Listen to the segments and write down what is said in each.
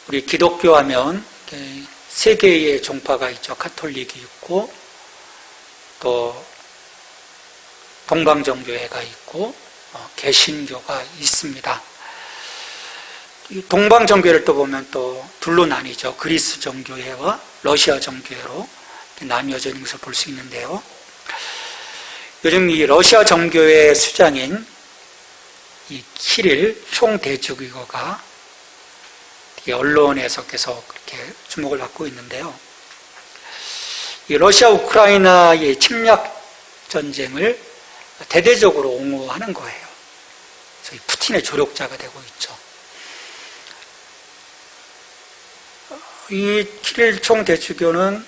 우리 기독교 하면 세 개의 종파가 있죠. 가톨릭이 있고 또 동방정교회가 있고 개신교가 있습니다. 이 동방정교회를 또 보면 또 둘로 나뉘죠. 그리스 정교회와 러시아 정교회로 나뉘어져 있는 것을 볼 수 있는데요. 요즘 이 러시아 정교회 수장인 이 키릴 총대주교가 언론에서 계속 그렇게 주목을 받고 있는데요. 이 러시아 우크라이나의 침략 전쟁을 대대적으로 옹호하는 거예요. 그래서 푸틴의 조력자가 되고 있죠. 이 키릴 총대주교는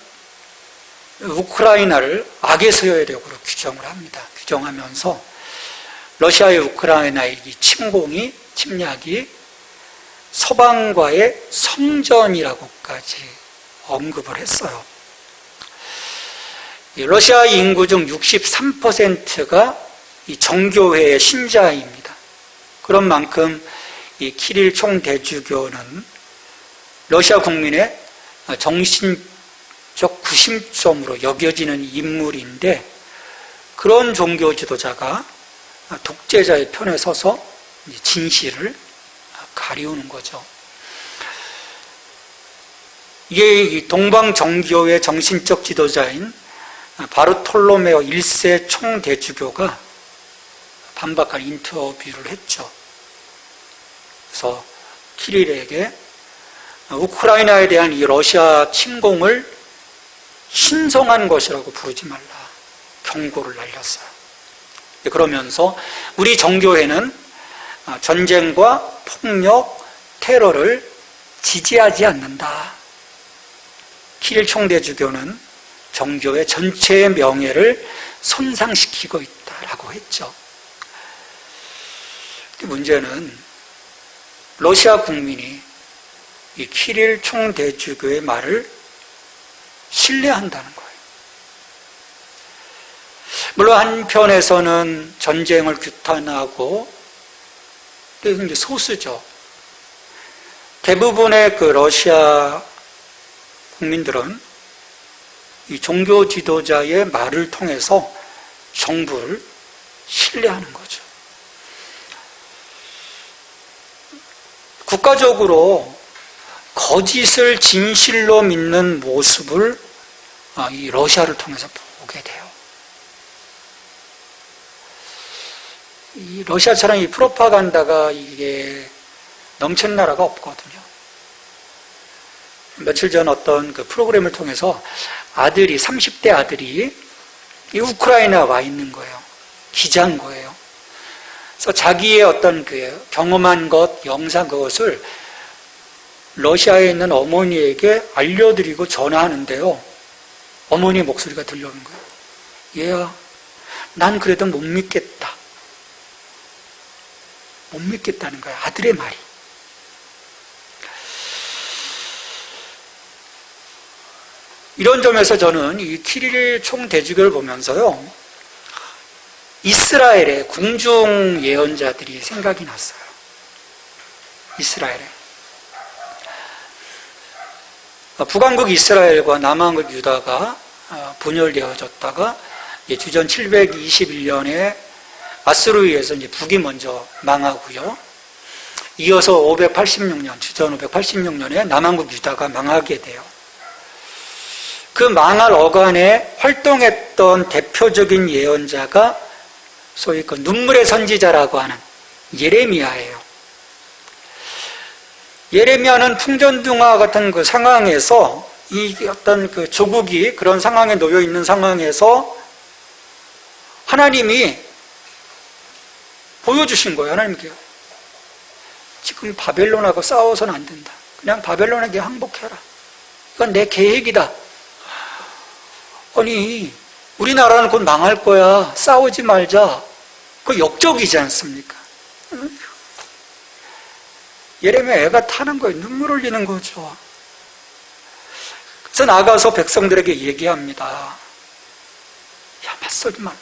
우크라이나를 악의 서열력으로 규정을 합니다. 규정하면서 러시아의 우크라이나의 이 침략이 서방과의 성전이라고까지 언급을 했어요. 러시아 인구 중 63%가 이 정교회의 신자입니다. 그런 만큼 이 키릴 총대주교는 러시아 국민의 정신적 구심점으로 여겨지는 인물인데, 그런 종교 지도자가 독재자의 편에 서서 진실을 가리우는 거죠. 이게 이 동방정교의 정신적 지도자인 바르톨로메오 1세 총대주교가 반박한 인터뷰를 했죠. 그래서 키릴에게 우크라이나에 대한 이 러시아 침공을 신성한 것이라고 부르지 말라 경고를 날렸어요. 그러면서 우리 정교회는 전쟁과 폭력, 테러를 지지하지 않는다. 키릴 총대주교는 정교회 전체의 명예를 손상시키고 있다라고 했죠. 문제는 러시아 국민이 이 키릴 총대주교의 말을 신뢰한다는 거예요. 물론 한편에서는 전쟁을 규탄하고, 이게 소수죠. 대부분의 그 러시아 국민들은 이 종교 지도자의 말을 통해서 정부를 신뢰하는 거죠. 국가적으로 거짓을 진실로 믿는 모습을 이 러시아를 통해서 보게 돼요. 이 러시아처럼 이 프로파간다가 이게 넘치는 나라가 없거든요. 며칠 전 어떤 그 프로그램을 통해서 30대 아들이 이 우크라이나에 와 있는 거예요. 기자인 거예요. 그래서 자기의 어떤 그 경험한 것, 영상 그것을 러시아에 있는 어머니에게 알려드리고 전화하는데요. 어머니 목소리가 들려오는 거예요. 얘야, 난 그래도 못 믿겠다. 못 믿겠다는 거예요. 아들의 말이. 이런 점에서 저는 이 키릴 총대주교를 보면서요, 이스라엘의 궁중 예언자들이 생각이 났어요. 이스라엘에. 북왕국 이스라엘과 남왕국 유다가 분열되어졌다가 주전 721년에 아수르에 의해서 이제 북이 먼저 망하고요. 이어서 586년, 주전 586년에 남왕국 유다가 망하게 돼요. 그 망할 어간에 활동했던 대표적인 예언자가 소위 그 눈물의 선지자라고 하는 예레미야예요. 예레미야는 풍전등화 같은 그 상황에서, 이 어떤 그 조국이 그런 상황에 놓여 있는 상황에서 하나님이 보여주신 거예요. 하나님께요. 지금 바벨론하고 싸워서는 안 된다. 그냥 바벨론에게 항복해라. 이건 내 계획이다. 아니, 우리나라는 곧 망할 거야. 싸우지 말자. 그 역적이지 않습니까? 예레미야 애가 타는 거예요. 눈물 흘리는 거죠. 그래서 나가서 백성들에게 얘기합니다. 야, 맞서지 말라.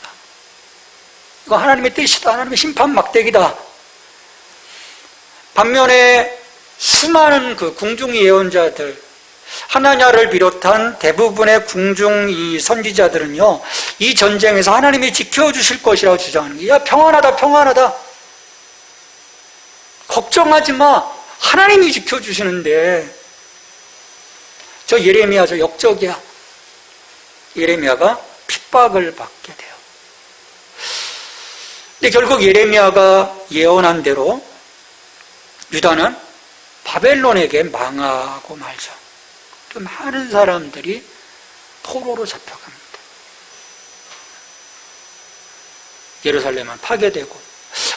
이거 하나님의 뜻이다. 하나님의 심판 막대기다. 반면에 수많은 그 궁중 예언자들, 하나냐를 비롯한 대부분의 궁중 이 선지자들은요, 이 전쟁에서 하나님이 지켜주실 것이라고 주장하는 거예요. 야, 평안하다, 평안하다. 걱정하지 마. 하나님이 지켜주시는데. 저 예레미야, 저 역적이야. 예레미야가 핍박을 받게 돼요. 근데 결국 예레미야가 예언한 대로 유다는 바벨론에게 망하고 말죠. 많은 사람들이 포로로 잡혀갑니다. 예루살렘은 파괴되고,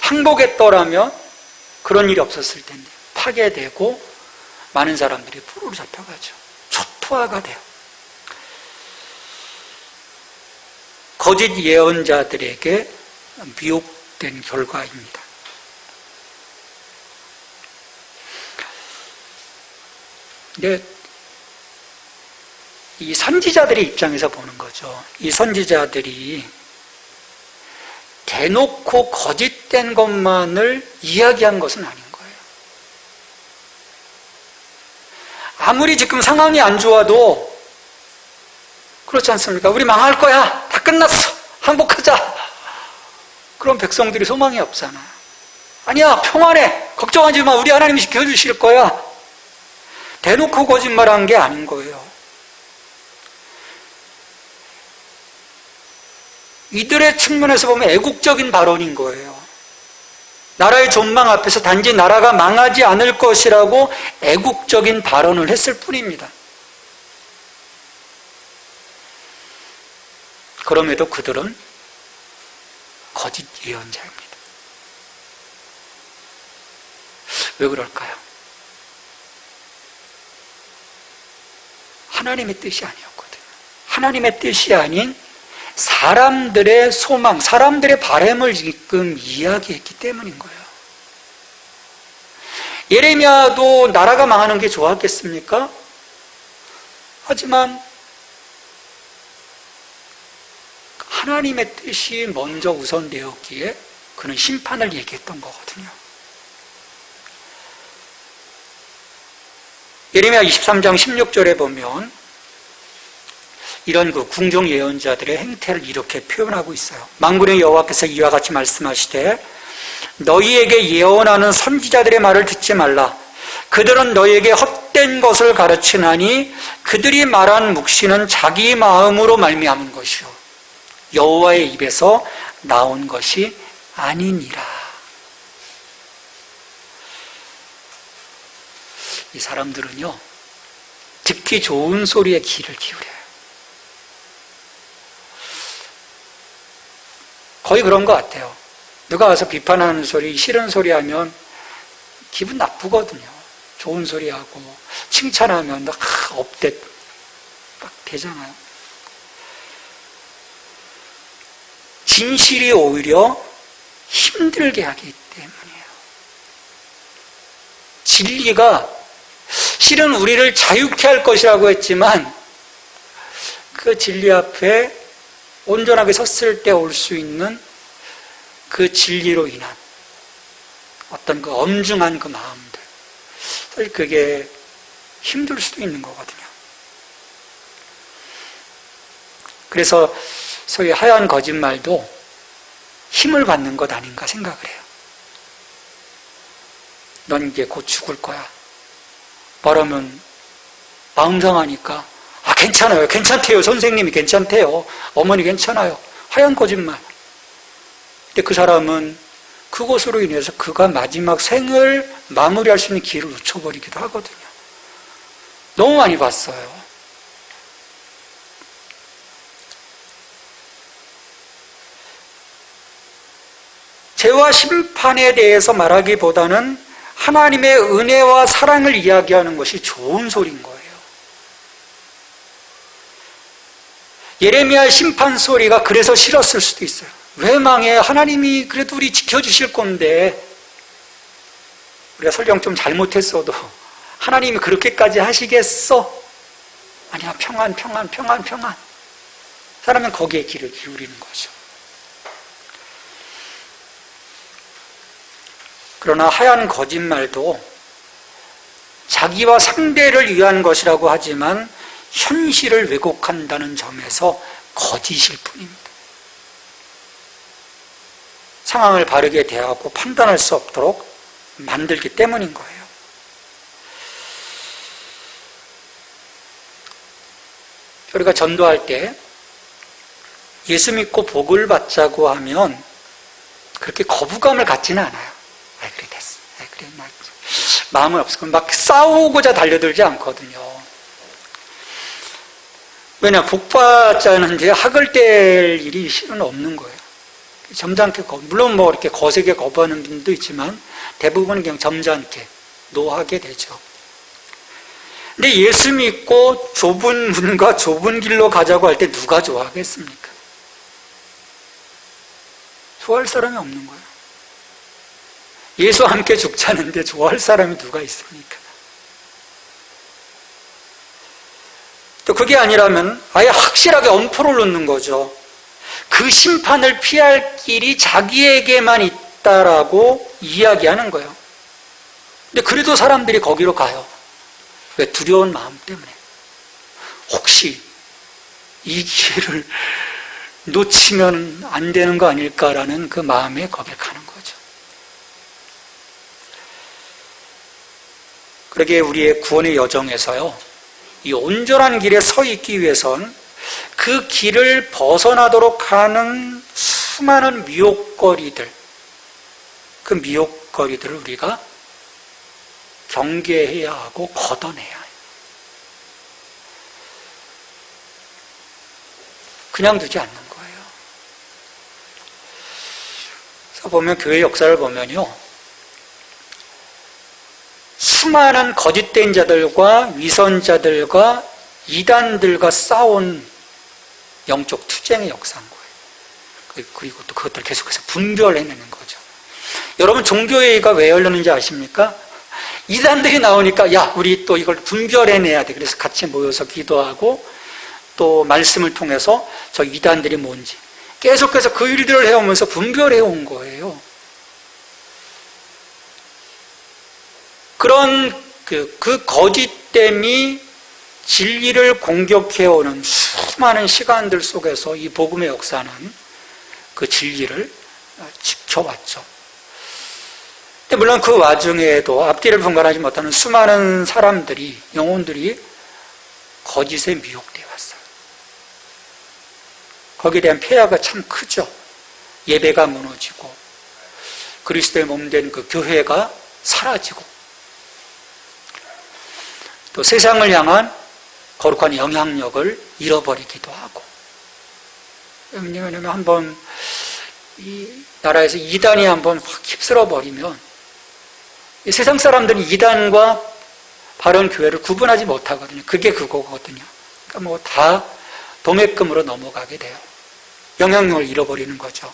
항복했더라면 그런 일이 없었을 텐데 파괴되고 많은 사람들이 포로로 잡혀가죠. 초토화가 돼요. 거짓 예언자들에게 미혹된 결과입니다. 근데 이 선지자들의 입장에서 보는 거죠. 이 선지자들이 대놓고 거짓된 것만을 이야기한 것은 아닌 거예요. 아무리 지금 상황이 안 좋아도 그렇지 않습니까? 우리 망할 거야. 다 끝났어. 항복하자. 그럼 백성들이 소망이 없잖아요. 아니야, 평안해. 걱정하지 마. 우리 하나님이 지켜주실 거야. 대놓고 거짓말한 게 아닌 거예요. 이들의 측면에서 보면 애국적인 발언인 거예요. 나라의 존망 앞에서 단지 나라가 망하지 않을 것이라고 애국적인 발언을 했을 뿐입니다. 그럼에도 그들은 거짓 예언자입니다. 왜 그럴까요? 하나님의 뜻이 아니었거든요. 하나님의 뜻이 아닌 사람들의 소망, 사람들의 바람을 지금 이야기했기 때문인 거예요. 예레미야도 나라가 망하는 게 좋았겠습니까? 하지만 하나님의 뜻이 먼저 우선되었기에 그는 심판을 얘기했던 거거든요. 예레미야 23장 16절에 보면 이런 그 궁중 예언자들의 행태를 이렇게 표현하고 있어요. 만군의 여호와께서 이와 같이 말씀하시되 너희에게 예언하는 선지자들의 말을 듣지 말라. 그들은 너희에게 헛된 것을 가르치나니 그들이 말한 묵시는 자기 마음으로 말미암은 것이요 여호와의 입에서 나온 것이 아니니라. 이 사람들은요, 듣기 좋은 소리에 귀를 기울여요. 거의 그런 것 같아요. 누가 와서 비판하는 소리, 싫은 소리 하면 기분 나쁘거든요. 좋은 소리 하고 칭찬하면 업돼 막 되잖아요. 진실이 오히려 힘들게 하기 때문이에요. 진리가 실은 우리를 자유케 할 것이라고 했지만 그 진리 앞에 온전하게 섰을 때 올 수 있는 그 진리로 인한 어떤 그 엄중한 그 마음들, 사실 그게 힘들 수도 있는 거거든요. 그래서 소위 하얀 거짓말도 힘을 받는 것 아닌가 생각을 해요. 넌 이제 곧 죽을 거야. 말하면 마음 상하니까 괜찮아요. 괜찮대요. 선생님이 괜찮대요. 어머니 괜찮아요. 하얀 거짓말. 근데 그 사람은 그것으로 인해서 그가 마지막 생을 마무리할 수 있는 기회를 놓쳐버리기도 하거든요. 너무 많이 봤어요. 죄와 심판에 대해서 말하기보다는 하나님의 은혜와 사랑을 이야기하는 것이 좋은 소리인 거예요. 예레미야 심판 소리가 그래서 싫었을 수도 있어요. 왜 망해? 하나님이 그래도 우리 지켜주실 건데, 우리가 설령 좀 잘못했어도 하나님이 그렇게까지 하시겠어? 아니야, 평안. 사람은 거기에 귀를 기울이는 거죠. 그러나 하얀 거짓말도 자기와 상대를 위한 것이라고 하지만 현실을 왜곡한다는 점에서 거짓일 뿐입니다. 상황을 바르게 대하고 판단할 수 없도록 만들기 때문인 거예요. 우리가 전도할 때 예수 믿고 복을 받자고 하면 그렇게 거부감을 갖지는 않아요. 그래 됐어. 그래 마음은 없어. 막 싸우고자 달려들지 않거든요. 왜냐, 복 받자는데 학을 뗄 일이 실은 없는 거예요. 점잖게 물론 뭐 이렇게 거세게 거부하는 분도 있지만 대부분은 그냥 점잖게 노하게 되죠. 근데 예수 믿고 좁은 문과 좁은 길로 가자고 할 때 누가 좋아하겠습니까? 좋아할 사람이 없는 거예요. 예수와 함께 죽자는데 좋아할 사람이 누가 있습니까? 또 그게 아니라면 아예 확실하게 엄포를 놓는 거죠. 그 심판을 피할 길이 자기에게만 있다라고 이야기하는 거예요. 근데 그래도 사람들이 거기로 가요. 왜? 두려운 마음 때문에. 혹시 이 기회를 놓치면 안 되는 거 아닐까라는 그 마음에 거기를 가는 거죠. 그러기에 우리의 구원의 여정에서요, 이 온전한 길에 서 있기 위해선 그 길을 벗어나도록 하는 수많은 미혹거리들, 그 미혹거리들을 우리가 경계해야 하고 걷어내야 해요. 그냥 두지 않는 거예요. 그래서 보면 교회 역사를 보면요, 수많은 거짓된 자들과 위선자들과 이단들과 싸운 영적 투쟁의 역사인 거예요. 그리고 또 그것들을 계속해서 분별해내는 거죠. 여러분, 종교회의가 왜 열렸는지 아십니까? 이단들이 나오니까 야, 우리 또 이걸 분별해내야 돼. 그래서 같이 모여서 기도하고 또 말씀을 통해서 저 이단들이 뭔지 계속해서 그 일들을 해오면서 분별해온 거예요. 그런 그 거짓됨이 진리를 공격해오는 수많은 시간들 속에서 이 복음의 역사는 그 진리를 지켜왔죠. 물론 그 와중에도 앞뒤를 분간하지 못하는 수많은 사람들이, 영혼들이 거짓에 미혹되어 왔어요. 거기에 대한 폐해가 참 크죠. 예배가 무너지고 그리스도의 몸된 그 교회가 사라지고 또 세상을 향한 거룩한 영향력을 잃어버리기도 하고. 왜냐하면 한번 이 나라에서 이단이 한번 확 휩쓸어 버리면 세상 사람들은 이단과 바른 교회를 구분하지 못하거든요. 그게 그거거든요. 그러니까 뭐 다 동액금으로 넘어가게 돼요. 영향력을 잃어버리는 거죠.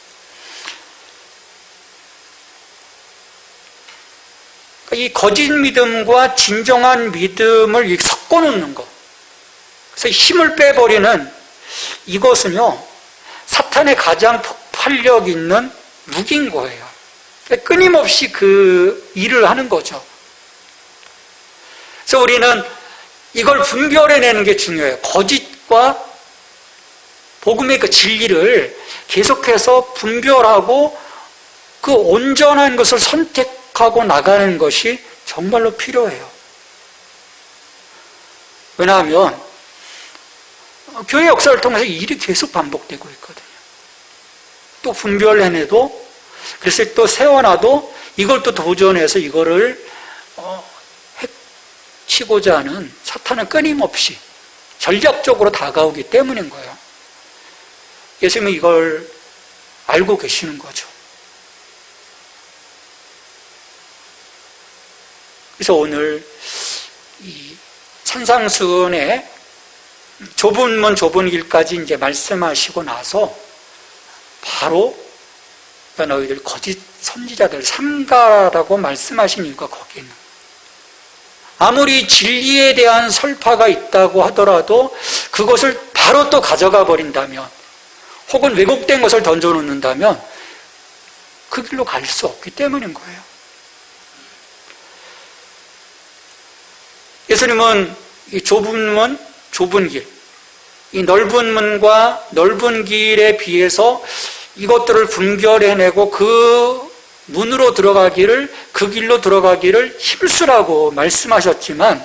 이 거짓 믿음과 진정한 믿음을 섞어놓는 것. 그래서 힘을 빼버리는 이것은요, 사탄의 가장 폭발력 있는 무기인 거예요. 끊임없이 그 일을 하는 거죠. 그래서 우리는 이걸 분별해내는 게 중요해요. 거짓과 복음의 그 진리를 계속해서 분별하고 그 온전한 것을 선택하고 나가는 것이 정말로 필요해요. 왜냐하면 교회 역사를 통해서 이 일이 계속 반복되고 있거든요. 또 분별해내도, 그래서 또 세워놔도 이걸 또 도전해서 이거를 해치고자 하는 사탄은 끊임없이 전략적으로 다가오기 때문인 거예요. 예수님은 이걸 알고 계시는 거죠. 그래서 오늘 이 산상수훈의 좁은 문 좁은 길까지 이제 말씀하시고 나서 바로 너희들 거짓 선지자들 삼가라고 말씀하신 이유가 거기에 있는 거예요. 아무리 진리에 대한 설파가 있다고 하더라도 그것을 바로 또 가져가 버린다면, 혹은 왜곡된 것을 던져놓는다면 그 길로 갈 수 없기 때문인 거예요. 예수님은 이 좁은 문, 좁은 길, 이 넓은 문과 넓은 길에 비해서 이것들을 분별해내고 그 문으로 들어가기를, 그 길로 들어가기를 힘쓰라고 말씀하셨지만,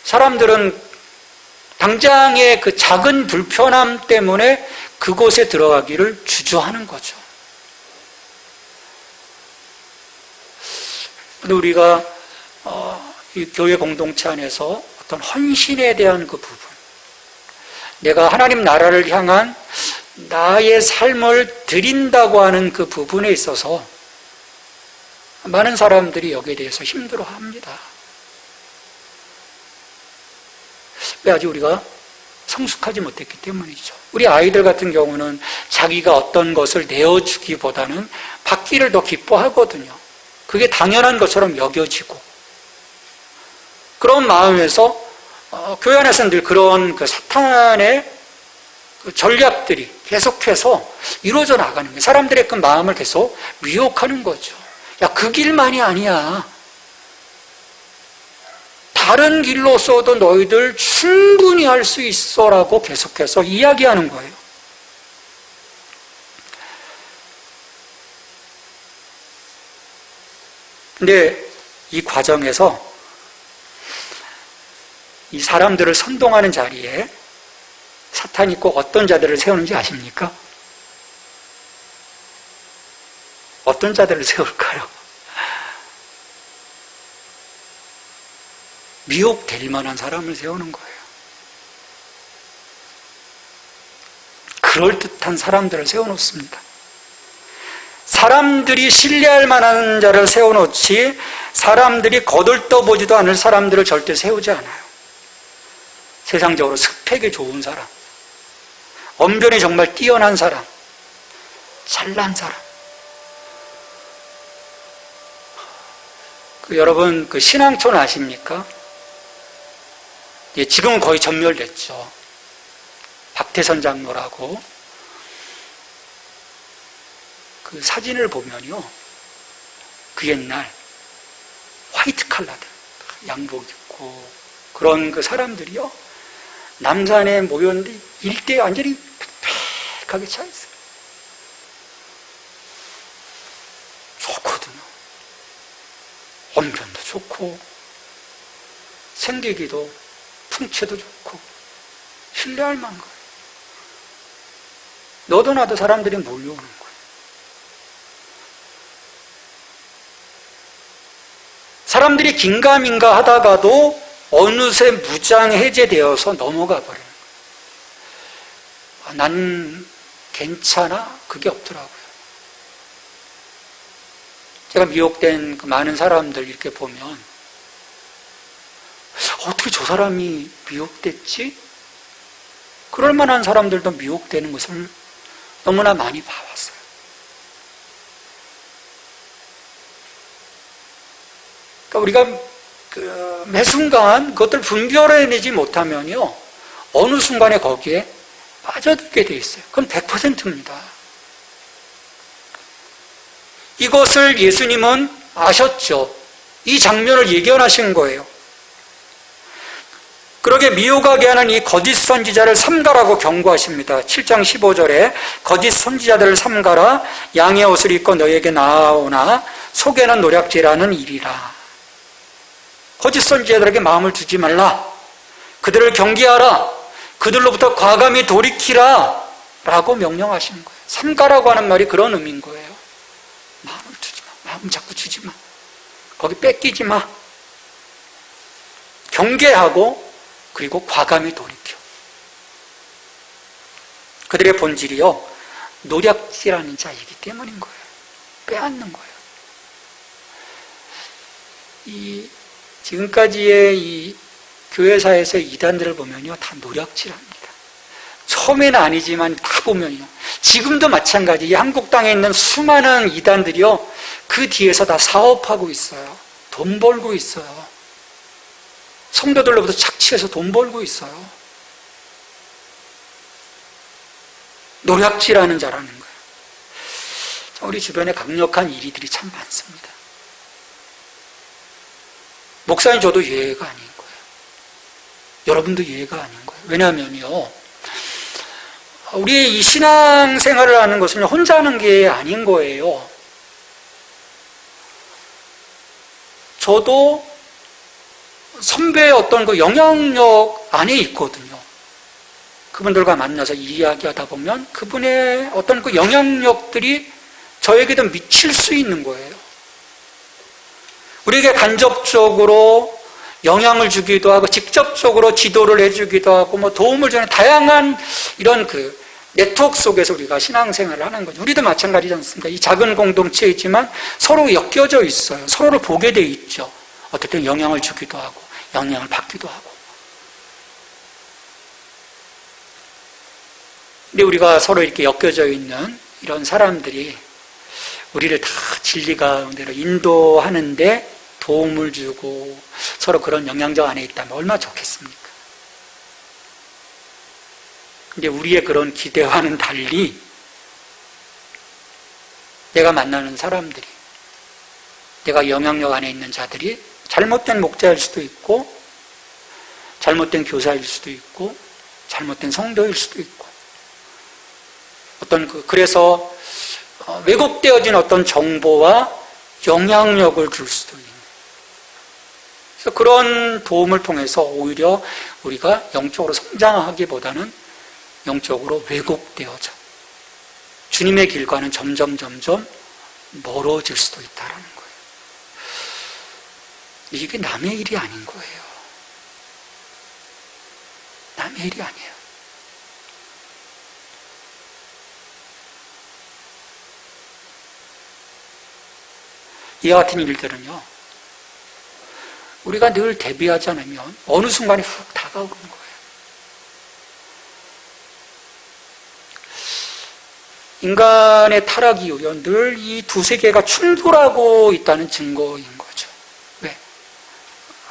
사람들은 당장의 그 작은 불편함 때문에 그곳에 들어가기를 주저하는 거죠. 근데 우리가 이 교회 공동체 안에서 어떤 헌신에 대한 그 부분, 내가 하나님 나라를 향한 나의 삶을 드린다고 하는 그 부분에 있어서 많은 사람들이 여기에 대해서 힘들어합니다. 왜? 아직 우리가 성숙하지 못했기 때문이죠. 우리 아이들 같은 경우는 자기가 어떤 것을 내어주기보다는 받기를 더 기뻐하거든요. 그게 당연한 것처럼 여겨지고, 그런 마음에서 교회 안에서는 늘 그런 그 사탄의 그 전략들이 계속해서 이루어져 나가는 거예요. 사람들의 그 마음을 계속 미혹하는 거죠. 야, 그 길만이 아니야. 다른 길로서도 너희들 충분히 할 수 있어라고 계속해서 이야기하는 거예요. 근데 이 과정에서 이 사람들을 선동하는 자리에 사탄이 꼭 어떤 자들을 세우는지 아십니까? 어떤 자들을 세울까요? 미혹될 만한 사람을 세우는 거예요. 그럴듯한 사람들을 세워놓습니다. 사람들이 신뢰할 만한 자를 세워놓지, 사람들이 거들떠보지도 않을 사람들을 절대 세우지 않아요. 세상적으로 스펙이 좋은 사람, 언변이 정말 뛰어난 사람, 잘난 사람. 여러분, 그 신앙촌 아십니까? 예, 지금은 거의 전멸됐죠. 박태선 장로라고. 그 사진을 보면요, 그 옛날 화이트 칼라들, 양복 입고 그런 그 사람들이요, 남산에 모였는데 일대에 완전히 빽빽하게 차 있어요. 좋거든요. 언변도 좋고 생기기도 풍채도 좋고 신뢰할 만한 거예요. 너도 나도 사람들이 몰려오는 거예요. 사람들이 긴가민가 하다가도 어느새 무장 해제되어서 넘어가 버리는 거예요. 난 괜찮아? 그게 없더라고요. 제가 미혹된 그 많은 사람들 이렇게 보면 어떻게 저 사람이 미혹됐지? 그럴 만한 사람들도 미혹되는 것을 너무나 많이 봐왔어요. 그러니까 우리가 매 순간 그것들 분별해내지 못하면요, 어느 순간에 거기에 빠져들게 돼 있어요. 그건 100%입니다. 이것을 예수님은 아셨죠. 이 장면을 예견하신 거예요. 그러게 미혹하게 하는 이 거짓 선지자를 삼가라고 경고하십니다. 7장 15절에 거짓 선지자들을 삼가라. 양의 옷을 입고 너에게 나아오나 속에는 노략질하는 일이라. 거짓 선지자들에게 마음을 두지 말라. 그들을 경계하라. 그들로부터 과감히 돌이키라. 라고 명령하시는 거예요. 삼가라고 하는 말이 그런 의미인 거예요. 마음을 두지 마. 마음 자꾸 주지 마. 거기 뺏기지 마. 경계하고 그리고 과감히 돌이켜. 그들의 본질이요, 노략질하는 자이기 때문인 거예요. 빼앗는 거예요. 지금까지의 이 교회사에서의 이단들을 보면요, 다 노략질합니다. 처음에는 아니지만 다 보면요, 지금도 마찬가지. 이 한국 땅에 있는 수많은 이단들이요, 그 뒤에서 다 사업하고 있어요. 돈 벌고 있어요. 성도들로부터 착취해서 돈 벌고 있어요. 노략질하는 자라는 거예요. 우리 주변에 강력한 이리들이 참 많습니다. 목사님 저도 이해가 아닌 거예요. 여러분도 이해가 아닌 거예요. 왜냐하면요, 우리 이 신앙생활을 하는 것은 혼자 하는 게 아닌 거예요. 저도 선배의 어떤 그 영향력 안에 있거든요. 그분들과 만나서 이야기하다 보면 그분의 어떤 그 영향력들이 저에게도 미칠 수 있는 거예요. 우리에게 간접적으로 영향을 주기도 하고 직접적으로 지도를 해주기도 하고 뭐 도움을 주는 다양한 이런 그 네트워크 속에서 우리가 신앙생활을 하는 거죠. 우리도 마찬가지지 않습니까? 이 작은 공동체이지만 서로 엮여져 있어요. 서로를 보게 돼 있죠. 어쨌든 영향을 주기도 하고 영향을 받기도 하고. 근데 우리가 서로 이렇게 엮여져 있는 이런 사람들이 우리를 다 진리 가운데로 인도하는데 도움을 주고 서로 그런 영향력 안에 있다면 얼마나 좋겠습니까? 근데 우리의 그런 기대와는 달리 내가 만나는 사람들이, 내가 영향력 안에 있는 자들이 잘못된 목자일 수도 있고 잘못된 교사일 수도 있고 잘못된 성도일 수도 있고 그래서 왜곡되어진 어떤 정보와 영향력을 줄 수도 있는, 그래서 그런 도움을 통해서 오히려 우리가 영적으로 성장하기보다는 영적으로 왜곡되어져 주님의 길과는 점점 멀어질 수도 있다는 거예요. 이게 남의 일이 아닌 거예요. 남의 일이 아니에요. 이와 같은 일들은요, 우리가 늘 대비하지 않으면 어느 순간에 훅 다가오는 거예요. 인간의 타락 이후에 늘 이 두 세계가 충돌하고 있다는 증거인 거죠. 왜?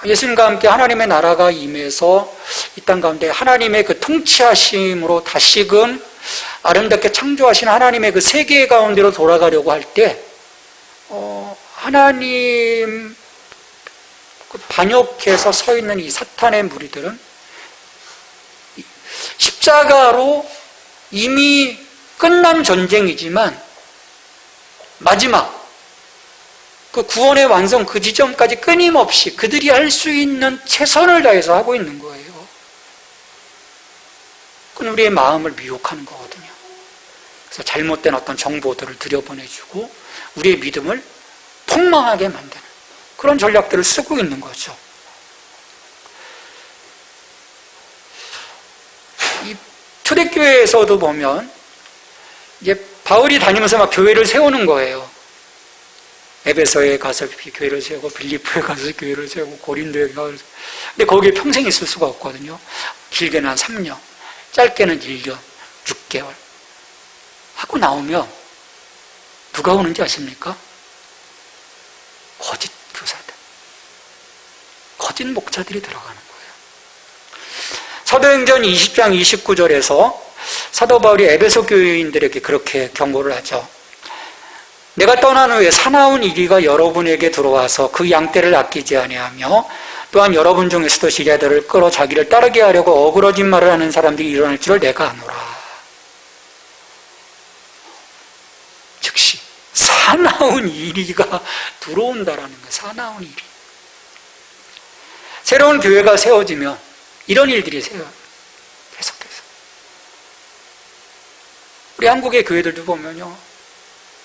예수님과 함께 하나님의 나라가 임해서 이 땅 가운데 하나님의 그 통치하심으로 다시금 아름답게 창조하신 하나님의 그 세계 가운데로 돌아가려고 할 때 하나님 반역해서 서 있는 이 사탄의 무리들은 십자가로 이미 끝난 전쟁이지만 마지막 그 구원의 완성 그 지점까지 끊임없이 그들이 할 수 있는 최선을 다해서 하고 있는 거예요. 그건 우리의 마음을 미혹하는 거거든요. 그래서 잘못된 어떤 정보들을 들여보내주고 우리의 믿음을 폭망하게 만드는 그런 전략들을 쓰고 있는 거죠. 이 초대교회에서도 보면 이제 바울이 다니면서 막 교회를 세우는 거예요. 에베소에 가서 교회를 세우고 빌립보에 가서 교회를 세우고 고린도에 가서. 근데 거기에 평생 있을 수가 없거든요. 길게는 한 3년, 짧게는 1년, 6개월 하고 나오면 누가 오는지 아십니까? 거짓 교사들, 거짓 목자들이 들어가는 거예요. 사도행전 20장 29절에서 사도 바울이 에베소 교인들에게 그렇게 경고를 하죠. 내가 떠난 후에 사나운 이리가 여러분에게 들어와서 그 양떼를 아끼지 아니하며 또한 여러분 중에서도 지뢰들을 끌어 자기를 따르게 하려고 어그러진 말을 하는 사람들이 일어날 줄을 내가 아노라. 즉시 사나운 이리가 들어온다라는 거예요. 사나운 이리. 새로운 교회가 세워지면 이런 일들이 계속해서. 우리 한국의 교회들도 보면요,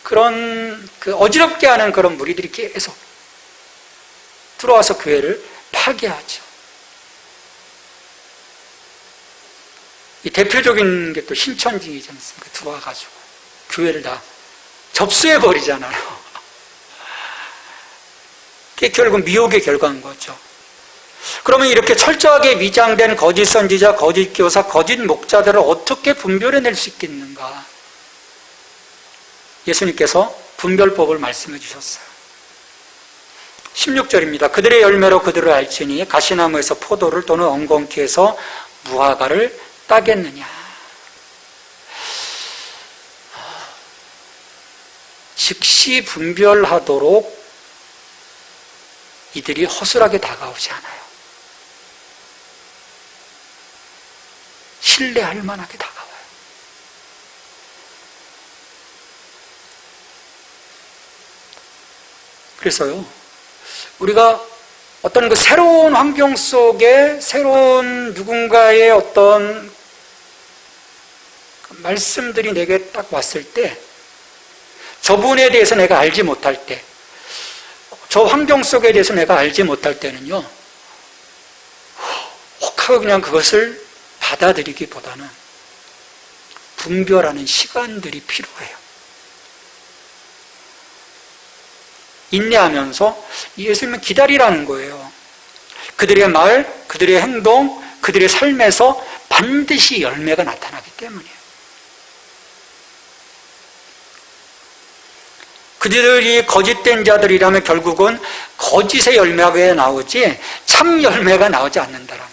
그런 어지럽게 하는 그런 무리들이 계속 들어와서 교회를 파괴하죠. 이 대표적인 게 또 신천지이지 않습니까? 들어와가지고 교회를 다 접수해버리잖아요. 그게 결국 미혹의 결과인 거죠. 그러면 이렇게 철저하게 위장된 거짓 선지자, 거짓 교사, 거짓 목자들을 어떻게 분별해낼 수 있겠는가? 예수님께서 분별법을 말씀해 주셨어요. 16절입니다. 그들의 열매로 그들을 알지니 가시나무에서 포도를 또는 엉겅퀴에서 무화과를 따겠느냐. 즉시 분별하도록 이들이 허술하게 다가오지 않아요. 신뢰할 만하게 다가와요. 그래서요, 우리가 어떤 그 새로운 환경 속에 새로운 누군가의 어떤 말씀들이 내게 딱 왔을 때, 저분에 대해서 내가 알지 못할 때, 저 환경 속에 대해서 내가 알지 못할 때는요, 혹하고 그냥 그것을 받아들이기보다는 분별하는 시간들이 필요해요. 인내하면서 예수님을 기다리라는 거예요. 그들의 말, 그들의 행동, 그들의 삶에서 반드시 열매가 나타나기 때문이에요. 그들이 거짓된 자들이라면 결국은 거짓의 열매가 왜 나오지 참 열매가 나오지 않는다라는 거예요.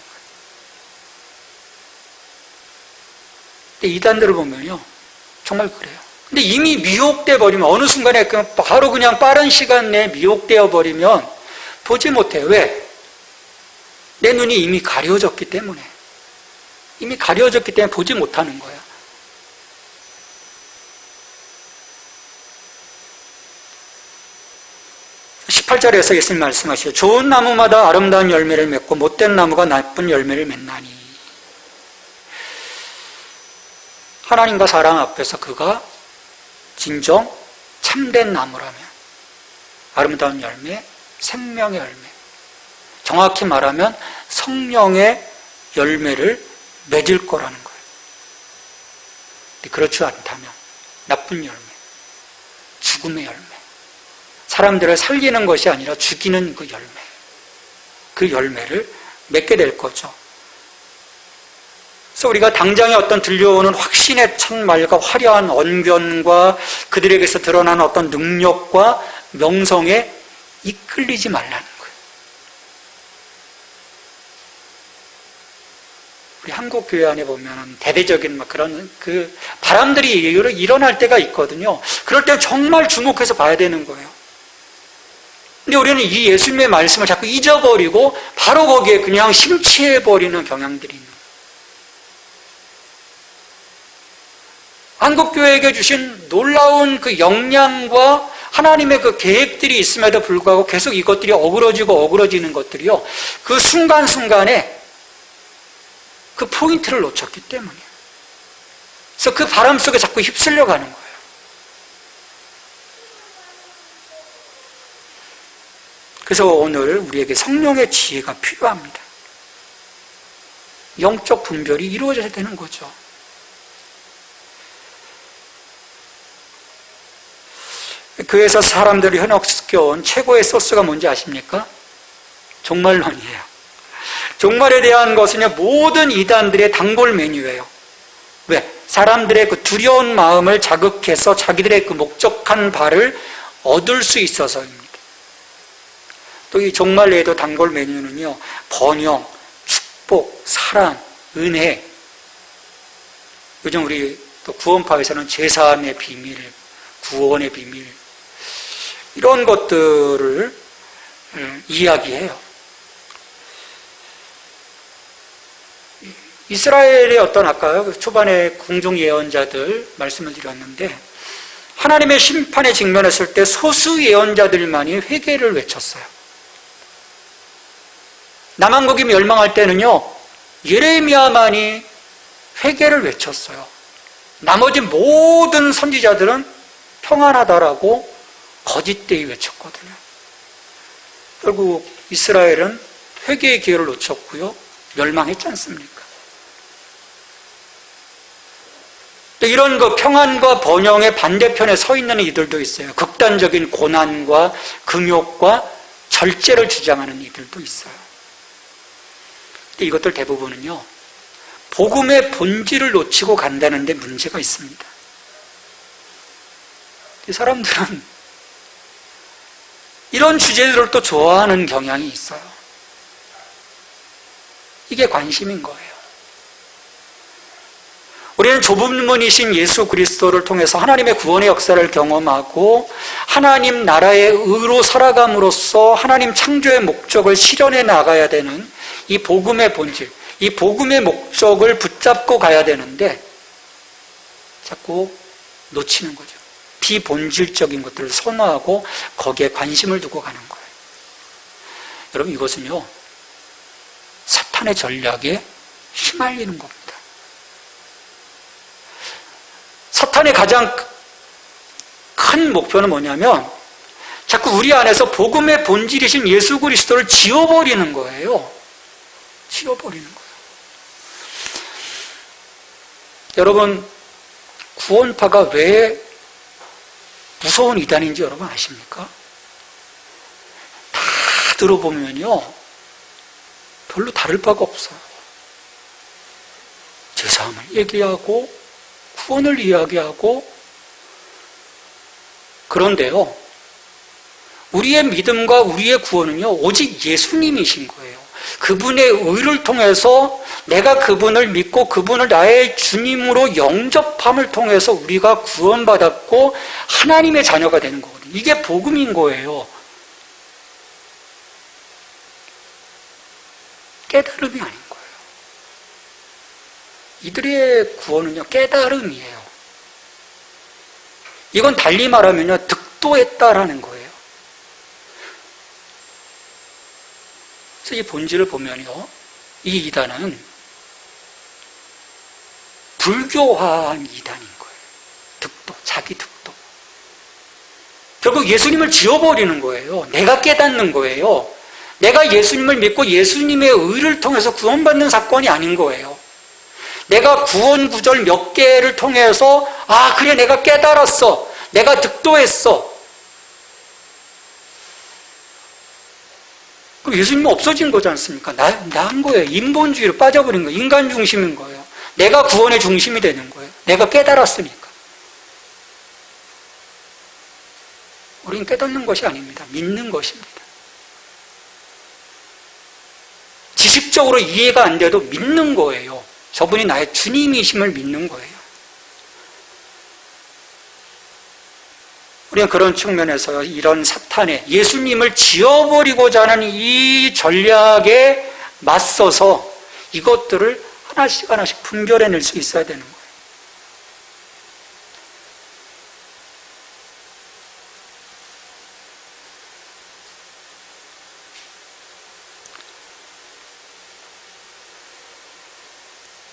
근데 이단들을 보면요, 정말 그래요. 근데 이미 미혹돼 버리면 어느 순간에 바로 그냥 빠른 시간 내에 미혹되어 버리면 보지 못해요. 왜? 내 눈이 이미 가려졌기 때문에. 이미 가려졌기 때문에 보지 못하는 거예요. (18절에서) 예수님 말씀하시죠. 좋은 나무마다 아름다운 열매를 맺고 못된 나무가 나쁜 열매를 맺나니. 하나님과 사랑 앞에서 그가 진정 참된 나무라면 아름다운 열매, 생명의 열매, 정확히 말하면 성령의 열매를 맺을 거라는 거예요. 근데 그렇지 않다면 나쁜 열매, 죽음의 열매, 사람들을 살리는 것이 아니라 죽이는 그 열매, 그 열매를 맺게 될 거죠. 그래서 우리가 당장에 어떤 들려오는 확신의 첫말과 화려한 언변과 그들에게서 드러나는 어떤 능력과 명성에 이끌리지 말라는 거예요. 우리 한국 교회 안에 보면 대대적인 막 그런 그 바람들이 일어날 때가 있거든요. 그럴 때 정말 주목해서 봐야 되는 거예요. 근데 우리는 이 예수님의 말씀을 자꾸 잊어버리고 바로 거기에 그냥 심취해버리는 경향들이 있는 거예요. 한국교회에게 주신 놀라운 그 역량과 하나님의 그 계획들이 있음에도 불구하고 계속 이것들이 어그러지는 것들이요, 그 순간순간에 그 포인트를 놓쳤기 때문이에요. 그래서 그 바람 속에 자꾸 휩쓸려 가는 거예요. 그래서 오늘 우리에게 성령의 지혜가 필요합니다. 영적 분별이 이루어져야 되는 거죠. 교회에서 사람들이 현혹시켜온 최고의 소스가 뭔지 아십니까? 종말론이에요. 종말에 대한 것은요, 모든 이단들의 단골 메뉴예요. 왜? 사람들의 그 두려운 마음을 자극해서 자기들의 그 목적한 바를 얻을 수 있어서입니다. 또 이 종말에도 단골 메뉴는요, 번영, 축복, 사랑, 은혜. 요즘 우리 또 구원파에서는 제사함의 비밀, 구원의 비밀, 이런 것들을 이야기해요. 이스라엘의 어떤 아까 초반에 궁중 예언자들 말씀을 드렸는데, 하나님의 심판에 직면했을 때 소수 예언자들만이 회개를 외쳤어요. 남한국이 멸망할 때는요, 예레미야만이 회개를 외쳤어요. 나머지 모든 선지자들은 평안하다라고 거짓되이 외쳤거든요. 결국 이스라엘은 회개의 기회를 놓쳤고요, 멸망했지 않습니까? 또 이런 그 평안과 번영의 반대편에 서 있는 이들도 있어요. 극단적인 고난과 금욕과 절제를 주장하는 이들도 있어요. 근데 이것들 대부분은요, 복음의 본질을 놓치고 간다는 데 문제가 있습니다. 이 사람들은 이런 주제들을 또 좋아하는 경향이 있어요. 이게 관심인 거예요. 우리는 좁은 문이신 예수 그리스도를 통해서 하나님의 구원의 역사를 경험하고 하나님 나라의 의로 살아감으로써 하나님 창조의 목적을 실현해 나가야 되는 이 복음의 본질, 이 복음의 목적을 붙잡고 가야 되는데 자꾸 놓치는 거죠. 비본질적인 것들을 선호하고 거기에 관심을 두고 가는 거예요. 여러분, 이것은요, 사탄의 전략에 휘말리는 겁니다. 사탄의 가장 큰 목표는 뭐냐면 자꾸 우리 안에서 복음의 본질이신 예수 그리스도를 지워버리는 거예요. 지워버리는 거예요. 여러분, 구원파가 왜 무서운 이단인지 여러분 아십니까? 다 들어보면요, 별로 다를 바가 없어요. 죄사함을 얘기하고 구원을 이야기하고, 그런데요, 우리의 믿음과 우리의 구원은요, 오직 예수님이신 거예요. 그분의 의를 통해서 내가 그분을 믿고 그분을 나의 주님으로 영접함을 통해서 우리가 구원받았고 하나님의 자녀가 되는 거거든요. 이게 복음인 거예요. 깨달음이 아닌 거예요. 이들의 구원은요, 깨달음이에요. 이건 달리 말하면요, 득도했다라는 거예요. 그래서 이 본질을 보면요, 이 이단은 불교화한 이단인 거예요. 득도, 자기 득도. 결국 예수님을 지워버리는 거예요. 내가 깨닫는 거예요. 내가 예수님을 믿고 예수님의 의를 통해서 구원받는 사건이 아닌 거예요. 내가 구원 구절 몇 개를 통해서 아, 그래, 내가 깨달았어. 내가 득도했어. 그럼 예수님은 없어진 거지 않습니까? 나한 거예요. 인본주의로 빠져버린 거예요. 인간 중심인 거예요. 내가 구원의 중심이 되는 거예요. 내가 깨달았으니까. 우리는 깨닫는 것이 아닙니다. 믿는 것입니다. 지식적으로 이해가 안 돼도 믿는 거예요. 저분이 나의 주님이심을 믿는 거예요. 우리는 그런 측면에서 이런 사탄의 예수님을 지워버리고자 하는 이 전략에 맞서서 이것들을 하나씩 하나씩 분별해낼 수 있어야 되는 거예요.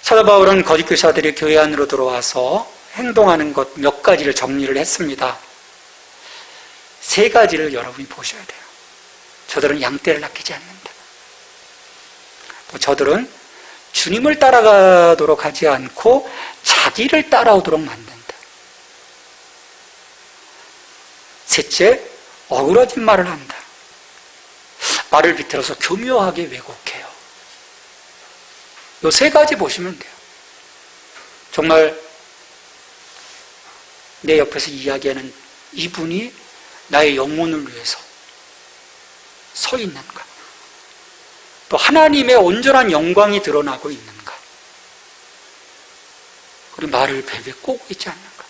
사도 바울은 거짓 교사들이 교회 안으로 들어와서 행동하는 것 몇 가지를 정리를 했습니다. 세 가지를 여러분이 보셔야 돼요. 저들은 양떼를 낚이지 않는다. 또 저들은 주님을 따라가도록 하지 않고 자기를 따라오도록 만든다. 셋째, 어그러진 말을 한다. 말을 비틀어서 교묘하게 왜곡해요. 이 세 가지 보시면 돼요. 정말 내 옆에서 이야기하는 이분이 나의 영혼을 위해서 서 있는가? 또 하나님의 온전한 영광이 드러나고 있는가? 그리고 말을 베베 꼬고 있지 않는가?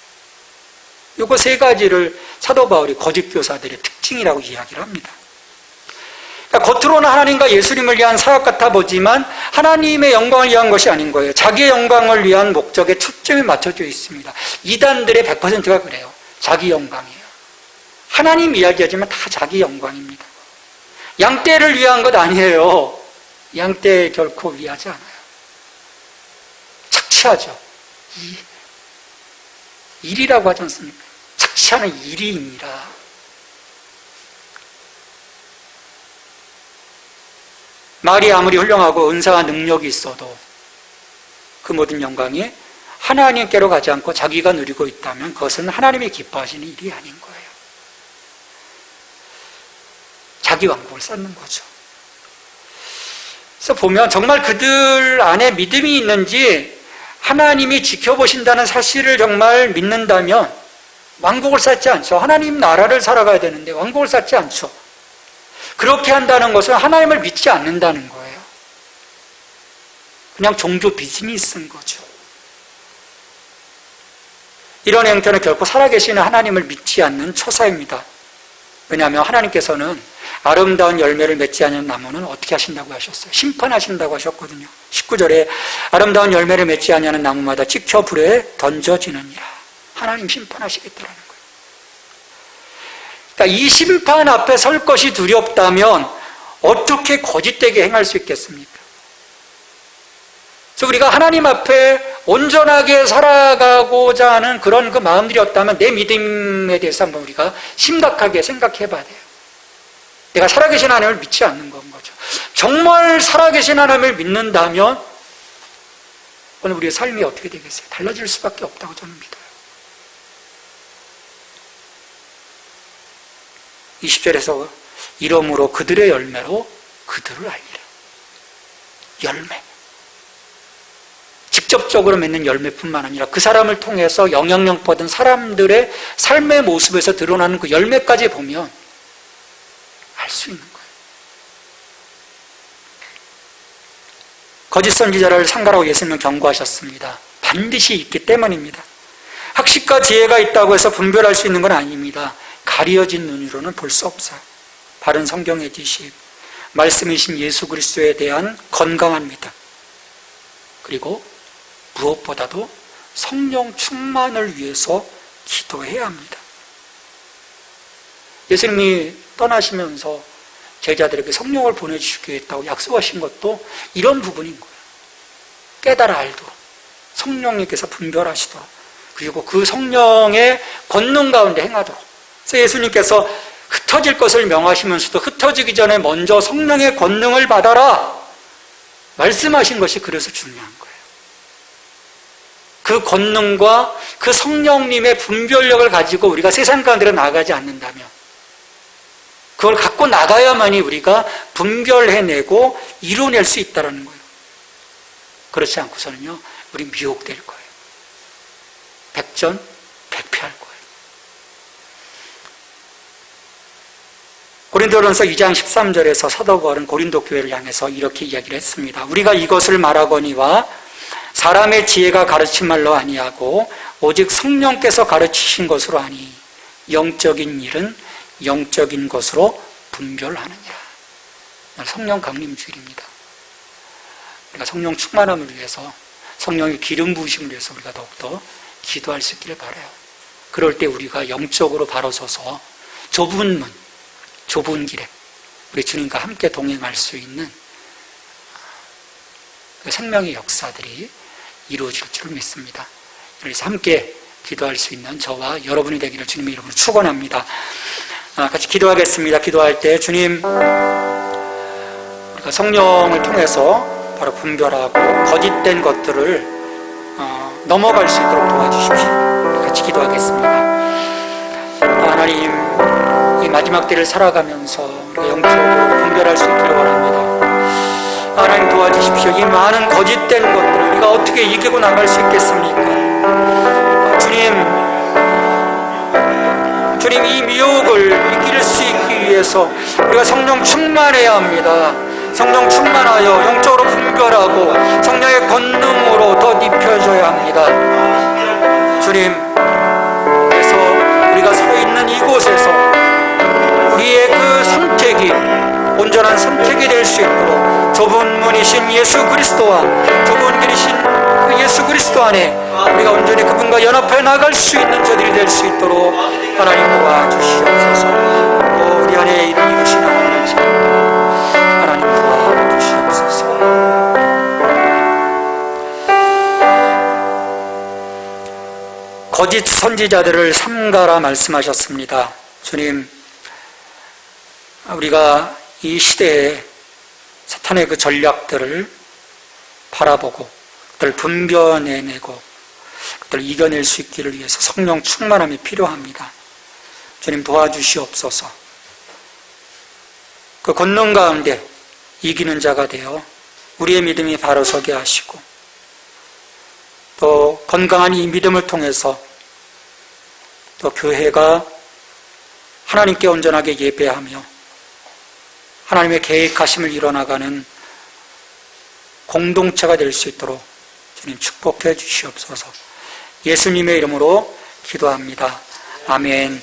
요거 세 가지를 사도 바울이 거짓 교사들의 특징이라고 이야기를 합니다. 그러니까 겉으로는 하나님과 예수님을 위한 사역 같아 보지만 하나님의 영광을 위한 것이 아닌 거예요. 자기의 영광을 위한 목적에 초점이 맞춰져 있습니다. 이단들의 100%가 그래요. 자기 영광이에요. 하나님 이야기하지만 다 자기 영광입니다. 양떼를 위한 것 아니에요. 양떼 결코 위하지 않아요. 착취하죠. 일이라고 하지 않습니까? 착취하는 일이니라. 말이 아무리 훌륭하고 은사와 능력이 있어도 그 모든 영광이 하나님께로 가지 않고 자기가 누리고 있다면 그것은 하나님이 기뻐하시는 일이 아닌 거예요. 자기 왕국을 쌓는 거죠. 그래서 보면 정말 그들 안에 믿음이 있는지 하나님이 지켜보신다는 사실을 정말 믿는다면 왕국을 쌓지 않죠. 하나님 나라를 살아가야 되는데 왕국을 쌓지 않죠. 그렇게 한다는 것은 하나님을 믿지 않는다는 거예요. 그냥 종교 비즈니스인 거죠. 이런 행태는 결코 살아계시는 하나님을 믿지 않는 초사입니다. 왜냐하면 하나님께서는 아름다운 열매를 맺지 않는 나무는 어떻게 하신다고 하셨어요? 심판하신다고 하셨거든요. 19절에 아름다운 열매를 맺지 않는 나무마다 찍혀 불에 던져지느니라. 하나님 심판하시겠다라는 거예요. 그러니까 이 심판 앞에 설 것이 두렵다면 어떻게 거짓되게 행할 수 있겠습니까? 그래서 우리가 하나님 앞에 온전하게 살아가고자 하는 그런 그 마음들이었다면 내 믿음에 대해서 한번 우리가 심각하게 생각해 봐야 돼요. 내가 살아계신 하나님을 믿지 않는 건 거죠. 정말 살아계신 하나님을 믿는다면 오늘 우리의 삶이 어떻게 되겠어요? 달라질 수밖에 없다고 저는 믿어요. 20절에서 이러므로 그들의 열매로 그들을 알리라. 열매. 직접적으로 맺는 열매뿐만 아니라 그 사람을 통해서 영향력 받은 사람들의 삶의 모습에서 드러나는 그 열매까지 보면 알 수 있는 거예요. 거짓 선지자를 상가라고 예수님은 경고하셨습니다. 반드시 있기 때문입니다. 학식과 지혜가 있다고 해서 분별할 수 있는 건 아닙니다. 가려진 눈으로는 볼 수 없어요. 바른 성경의 지식, 말씀이신 예수 그리스도에 대한 건강한 믿음, 그리고 무엇보다도 성령 충만을 위해서 기도해야 합니다. 예수님이 떠나시면서 제자들에게 성령을 보내주시겠다고 약속하신 것도 이런 부분인 거예요. 깨달아 알도록, 성령님께서 분별하시도록, 그리고 그 성령의 권능 가운데 행하도록. 그래서 예수님께서 흩어질 것을 명하시면서도 흩어지기 전에 먼저 성령의 권능을 받아라 말씀하신 것이 그래서 중요한 거예요. 그 권능과 그 성령님의 분별력을 가지고 우리가 세상 가운데로 나가지 않는다면, 그걸 갖고 나가야만이 우리가 분별해내고 이뤄낼 수 있다는 거예요. 그렇지 않고서는요, 우리 미혹될 거예요. 백전백패할 거예요. 고린도전서 2장 13절에서 사도 바울은 고린도 교회를 향해서 이렇게 이야기를 했습니다. 우리가 이것을 말하거니와 사람의 지혜가 가르친 말로 아니하고 오직 성령께서 가르치신 것으로 하니 영적인 일은 영적인 것으로 분별하느니라. 성령 강림주일입니다. 우리가 성령 충만함을 위해서, 성령의 기름 부으심을 위해서 우리가 더욱더 기도할 수 있기를 바라요. 그럴 때 우리가 영적으로 바로 서서 좁은 문, 좁은 길에 우리 주님과 함께 동행할 수 있는 그 생명의 역사들이 이루어질 줄 믿습니다. 그래서 함께 기도할 수 있는 저와 여러분이 되기를 주님의 이름으로 축원합니다. 같이 기도하겠습니다. 기도할 때 주님, 우리가 성령을 통해서 바로 분별하고 거짓된 것들을 넘어갈 수 있도록 도와주십시오. 같이 기도하겠습니다. 하나님, 이 마지막 때를 살아가면서 우리가 영적으로 분별할 수 있기를 원합니다. 하나님 도와주십시오. 이 많은 거짓된 것들을 우리가 어떻게 이기고 나갈 수 있겠습니까? 주님, 이 미혹을 이길 수 있기 위해서 우리가 성령 충만해야 합니다. 성령 충만하여 영적으로 분별하고 성령의 권능으로 더 입혀져야 합니다. 주님, 그래서 우리가 서 있는 이곳에서 우리의 그 선택이 온전한 선택이 될 수 있도록 좁은 문이신 예수 그리스도와 좁은 길이신 그 예수 그리스도 안에 우리가 온전히 그분과 연합해 나갈 수 있는 저들이 될 수 있도록 하나님 도와주시옵소서. 우리 안에 이런 이루신 하나님의 하나님 도와주시옵소서. 거짓 선지자들을 삼가라 말씀하셨습니다. 주님, 우리가 이 시대에 사탄의 그 전략들을 바라보고 그들을 분별해내고 그들을 이겨낼 수 있기를 위해서 성령 충만함이 필요합니다. 주님 도와주시옵소서. 그 권능 가운데 이기는 자가 되어 우리의 믿음이 바로 서게 하시고 또 건강한 이 믿음을 통해서 또 교회가 하나님께 온전하게 예배하며 하나님의 계획하심을 이뤄나가는 공동체가 될 수 있도록 주님 축복해 주시옵소서. 예수님의 이름으로 기도합니다. 아멘.